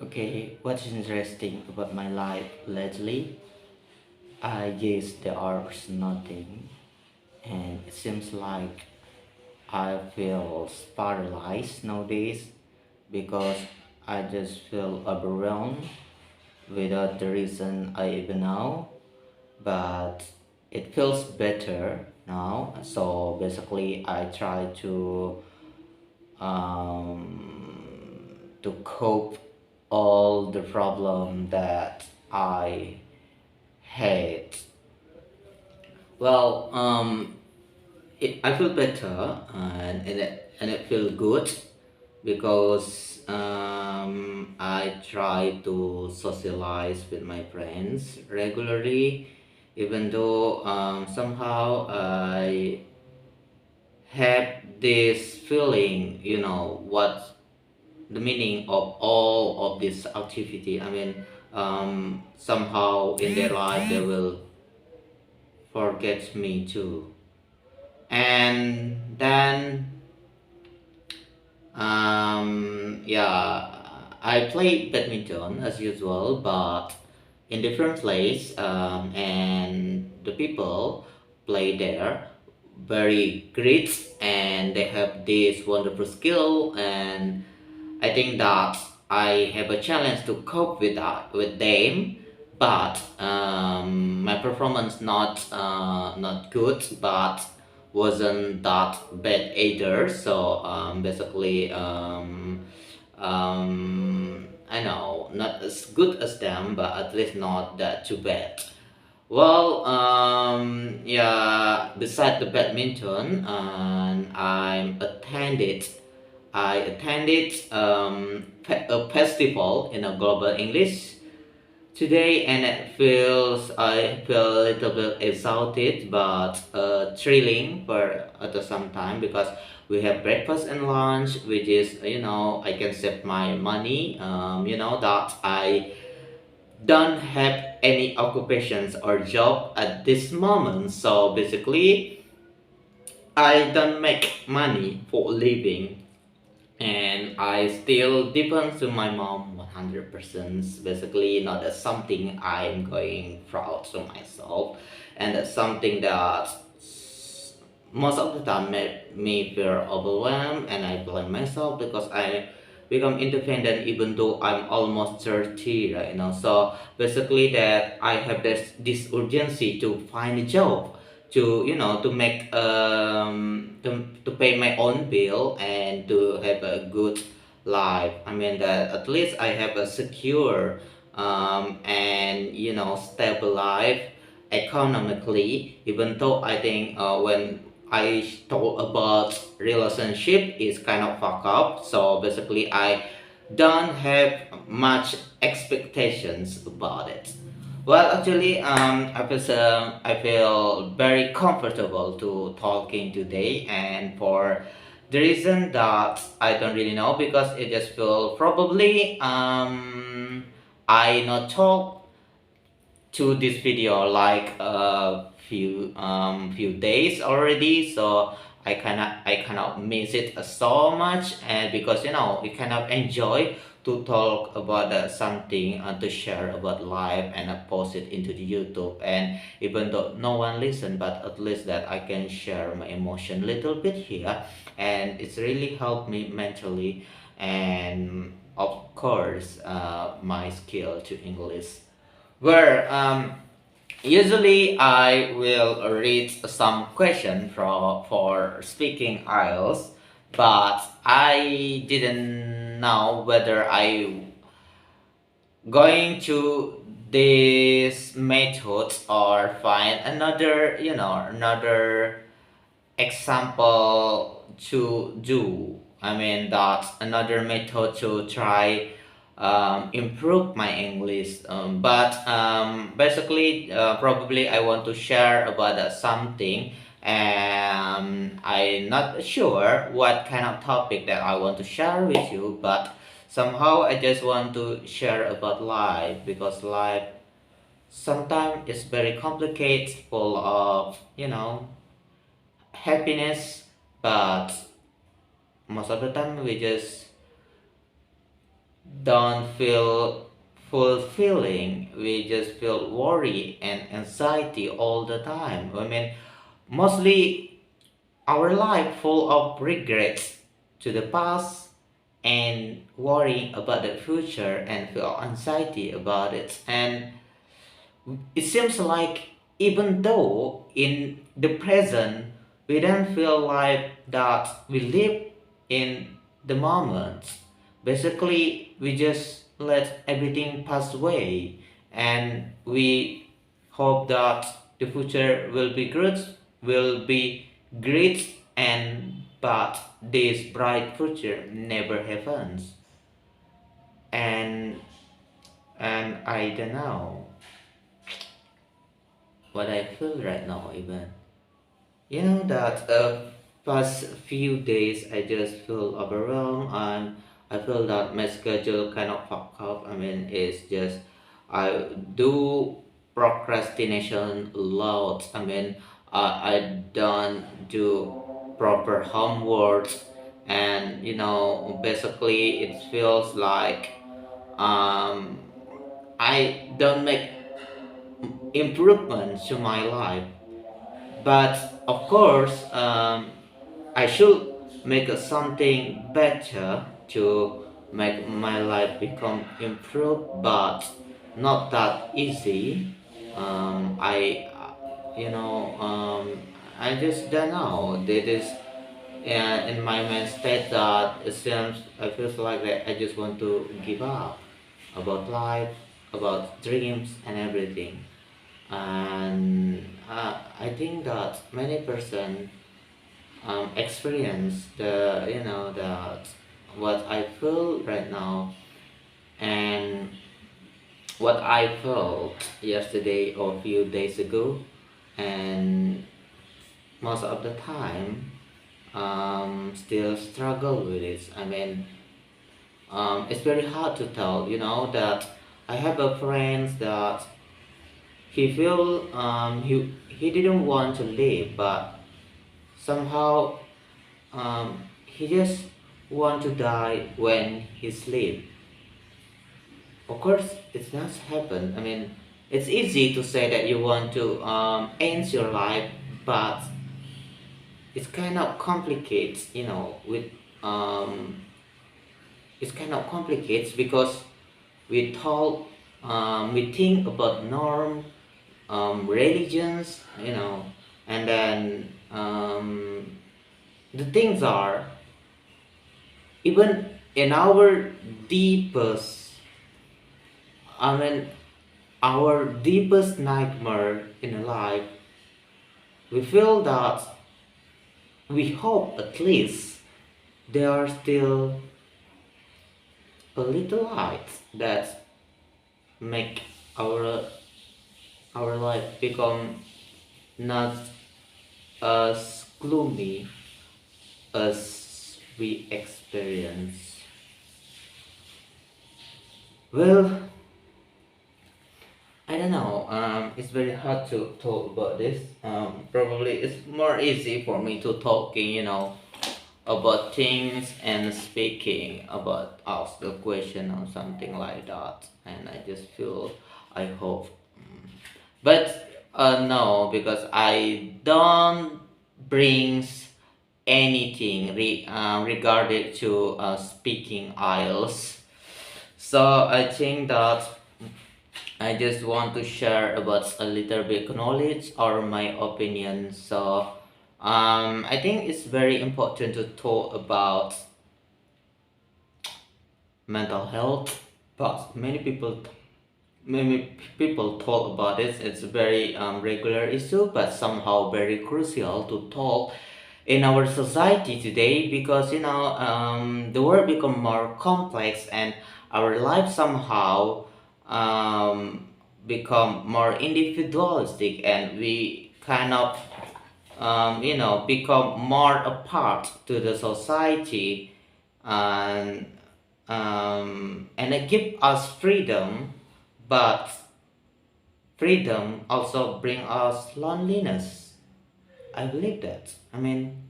Okay, what's interesting about my life lately? I guess there are nothing, and it seems like I feel paralyzed nowadays because I just feel overwhelmed without the reason I even know. But it feels better now, so basically, I try to cope all the problem that I hate. Well, I feel better and it feels good because I try to socialize with my friends regularly, even though somehow I have this feeling, what the meaning of all of this activity. I mean, somehow in their life they will forget me too. And then, yeah, I play badminton as usual, but in different place, and the people play there very great, and they have this wonderful skill, and I think that I have a challenge to cope with that with them, but my performance not good, but wasn't that bad either. So basically, I know not as good as them, but at least not that too bad. Well, yeah. Beside the badminton, I attended a festival in a global English today, and I feel a little bit exhausted, but thrilling for at the same time because we have breakfast and lunch, which is I can save my money. That I don't have any occupations or job at this moment, so basically I don't make money for a living, and I still depend to my mom 100%. Basically, not as something I'm going proud to myself, and that's something that most of the time made me feel overwhelmed, and I blame myself because I become independent even though I'm almost 30 right now. So basically that I have this urgency to find a job, to to make to pay my own bill and to have a good life. I mean that at least I have a secure and stable life economically, even though I think when I talk about relationship is kind of fuck up. So basically I don't have much expectations about it. Well, actually, I feel very comfortable to talking today, and for the reason that I don't really know, because it just feel probably I not talk to this video like a few days already, so I cannot miss it so much, and because you cannot enjoy to talk about something, to share about life, and post it into the YouTube, and even though no one listen, but at least that I can share my emotion little bit here, and it's really helped me mentally, and of course my skill to English, where usually I will read some question for speaking IELTS, but I didn't know whether I going to this method or find another example to do. I mean that's another method to try improve my English. But basically, probably I want to share about something, and I'm not sure what kind of topic that I want to share with you, but somehow I just want to share about life, because life sometimes is very complicated, full of happiness, but most of the time we just don't feel fulfilling. We just feel worry and anxiety all the time. I mean, mostly our life full of regrets to the past and worrying about the future and feel anxiety about it. And it seems like even though in the present we don't feel like that we live in the moment. Basically, we just let everything pass away and we hope that the future will be good, will be great, and but this bright future never happens. And I don't know what I feel right now even. You know that past few days I just feel overwhelmed and I feel that my schedule kind of fucked up. I mean, it's just I do procrastination a lot. I mean, I don't do proper homework, and basically it feels like um, I don't make improvements to my life. But of course, I should make something better to make my life become improved, but not that easy. I, you know, I just don't know. That is in my mind state that it seems I feel like that I just want to give up about life, about dreams and everything. And I think that many person experience the that what I feel right now and what I felt yesterday or a few days ago, and most of the time still struggle with it. I mean, it's very hard to tell, that I have a friend that he feel he didn't want to leave, but somehow he just want to die when he sleep. Of course, it's not happen. I mean, it's easy to say that you want to end your life, but it's kind of complicates. With um, it's kind of complicates because we think about norm, religions, and then the things are even in our deepest, I mean, our deepest nightmare in life, we feel that we hope at least there are still a little light that make our our life become not as gloomy as we experience. Well, I don't know. It's very hard to talk about this. Probably it's more easy for me to talking, about things and speaking about ask the question or something like that. And I just feel, I hope, but no, because I don't brings anything regarding to speaking IELTS. So I think that I just want to share about a little bit knowledge or my opinion. So I think it's very important to talk about mental health, but many people talk about it. It's a very regular issue, but somehow very crucial to talk in our society today because the world become more complex and our life somehow um, become more individualistic and we kind of become more apart to the society and it give us freedom, but freedom also bring us loneliness. I believe that. I mean,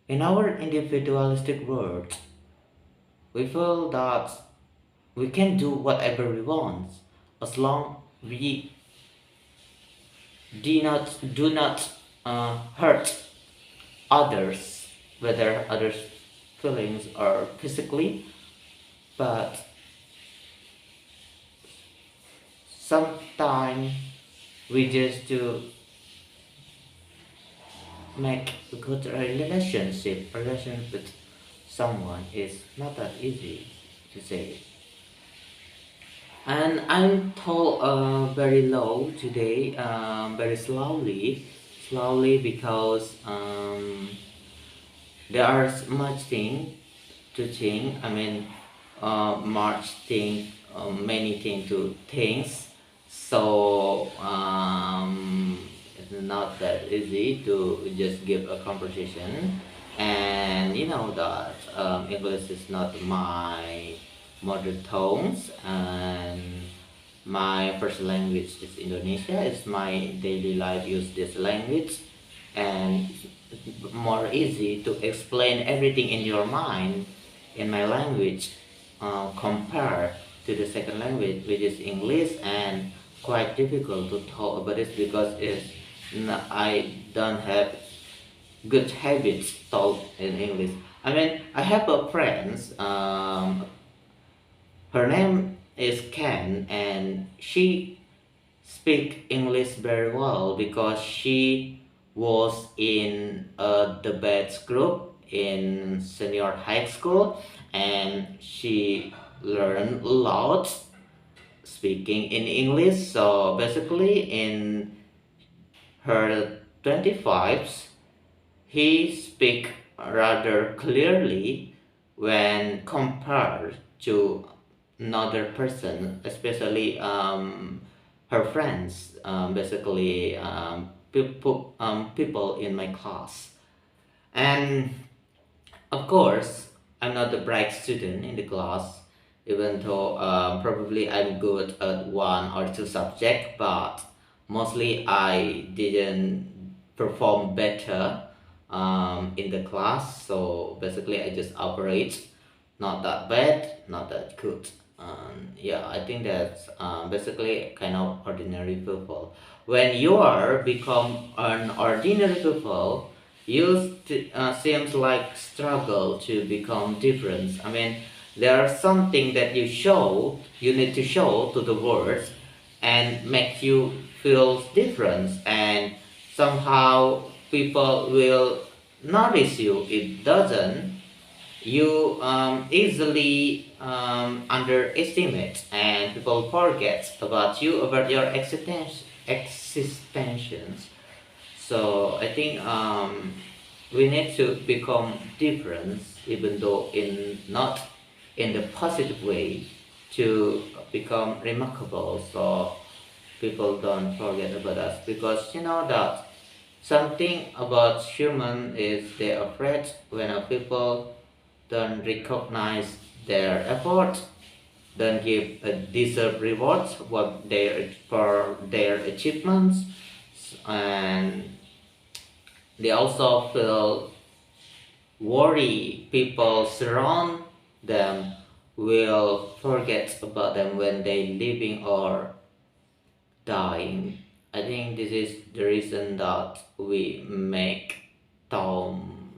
in our individualistic world, we feel that we can do whatever we want as long we do not hurt others, whether others' feelings or physically, but sometimes we just to make a good relation with someone is not that easy to say. And I'm told very low today, very slowly because there are much thing to think. I mean, much thing, many thing to things. So it's not that easy to just give a conversation. And you know that English is not my mother tongues, and my first language is Indonesia. It's my daily life use this language, and it's more easy to explain everything in your mind in my language compared to the second language, which is English, and quite difficult to talk about it because I don't have good habits taught in English. I mean, I have a friend. Her name is Ken, and she speak English very well because she was in a debate group in senior high school, and she learned a lot speaking in English. So basically, in her 25s, he speak rather clearly when compared to another person, especially her friends, basically people in my class. And of course, I'm not the bright student in the class, even though probably I'm good at one or two subjects, but mostly I didn't perform better in the class. So basically, I just operate not that bad, not that good. Yeah, I think that's basically kind of ordinary people. When you are become an ordinary people, seems like struggle to become different. I mean, there are something that you need to show to the world, and make you feel different, and somehow people will notice you. It doesn't, you easily underestimate, and people forget about you, about your existence. So I think we need to become different, even though in not in the positive way, to become remarkable. So people don't forget about us, because you know that something about human is they're afraid when a people don't recognize their effort, don't give a deserved rewards for their achievements, and they also feel worry people surround them will forget about them when they living or dying. I think this is the reason that we make tombstones,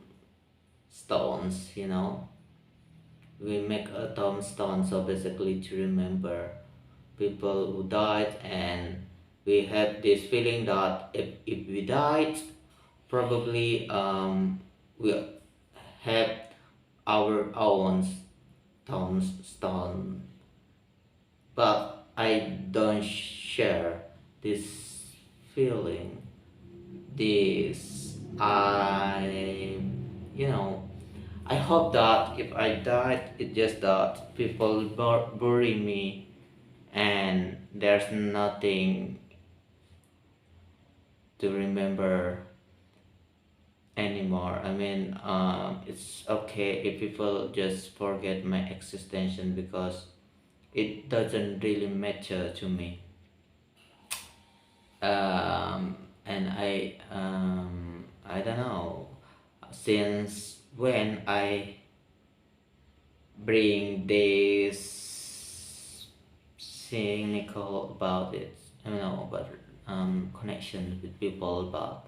we make a tombstone, so basically to remember people who died, and we have this feeling that if we died, probably we have our own tombstone. But I don't share this feeling. This I you know I hope that if I died, it's just that people bury me, and there's nothing to remember anymore. I mean, it's okay if people just forget my existence, because it doesn't really matter to me. And I don't know, since when I bring this cynical about it, about connection with people. But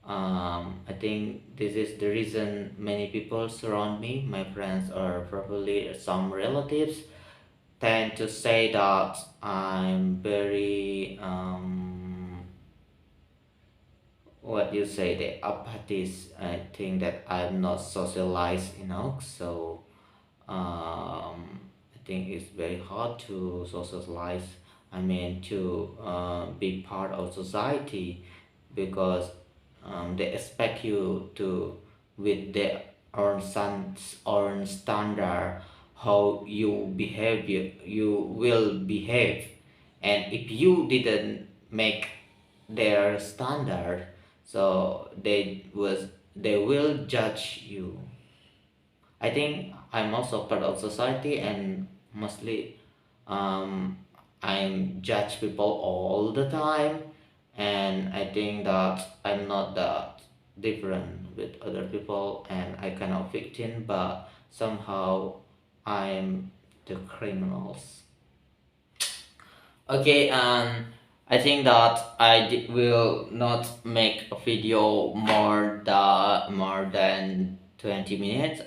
I think this is the reason many people surround me, my friends or probably some relatives, tend to say that I'm very what you say, the apathies. I think that I'm not socialized enough, so I think it's very hard to socialize. I mean, to be part of society, because they expect you to, with their own standard, how you will behave, and if you didn't make their standard, so they will judge you. I think I'm also part of society, and mostly um, I'm judge people all the time, and I think that I'm not that different with other people, and I cannot fit in, but somehow I'm the criminals. Okay, I think that will not make a video more than 20 minutes.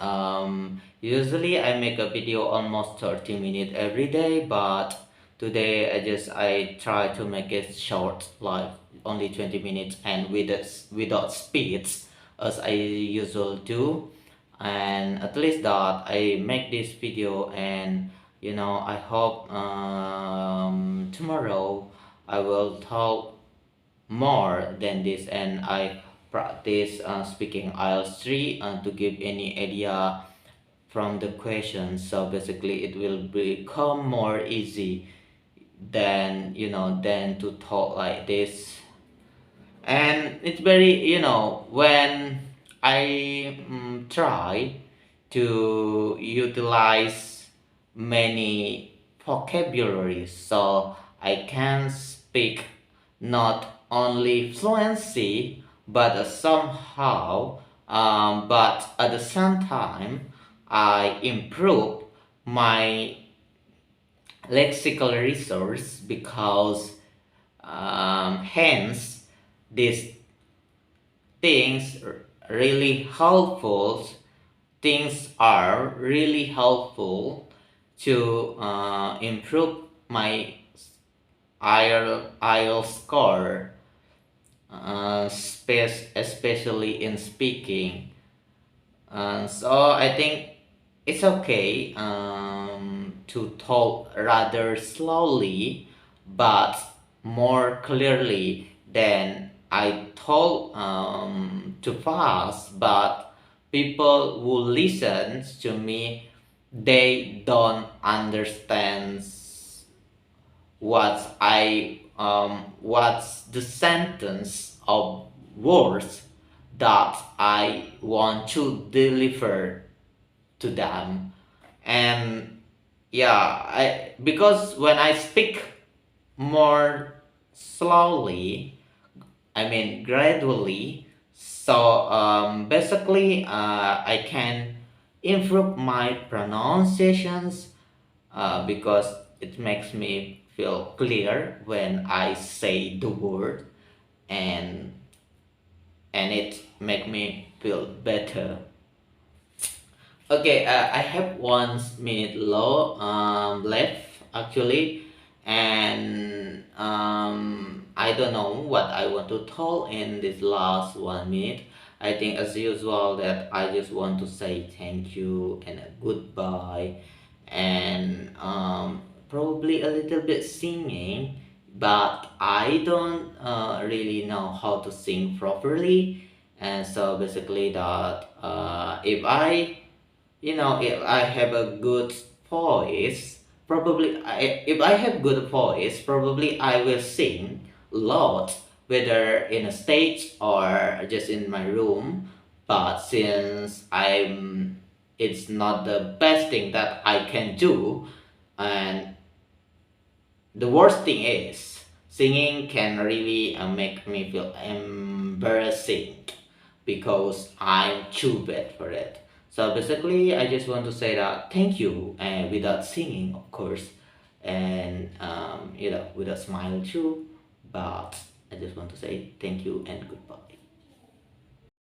Usually I make a video almost 30 minutes every day, but today I try to make it short, like only 20 minutes, and without speeds as I usually do. And at least that I make this video, and I hope tomorrow I will talk more than this, and I practice speaking IELTS 3 to give any idea from the questions. So basically it will become more easy than to talk like this. And it's very, when I try to utilize many vocabularies, so I can speak not only fluency, but somehow, but at the same time I improve my lexical resource, because hence these things really helpful things are really helpful to improve my IELTS score, especially in speaking. So I think it's okay to talk rather slowly, but more clearly than I talk too fast. But people who listen to me, they don't understand what's the sentence of words that I want to deliver to them. And yeah, I because when I speak more slowly, I mean gradually, so basically I can improve my pronunciations, because it makes me feel clear when I say the word, and it make me feel better. Okay, I have 1 minute left actually, and I don't know what I want to talk in this last 1 minute. I think as usual that I just want to say thank you and a goodbye, and probably a little bit singing, but I don't really know how to sing properly, and so basically that if I have a good voice, if I have good voice, probably I will sing a lot, whether in a stage or just in my room. But since it's not the best thing that I can do, and the worst thing is, singing can really make me feel embarrassing, because I'm too bad for it. So basically, I just want to say that thank you, and without singing, of course. and with a smile too. But I just want to say thank you and goodbye.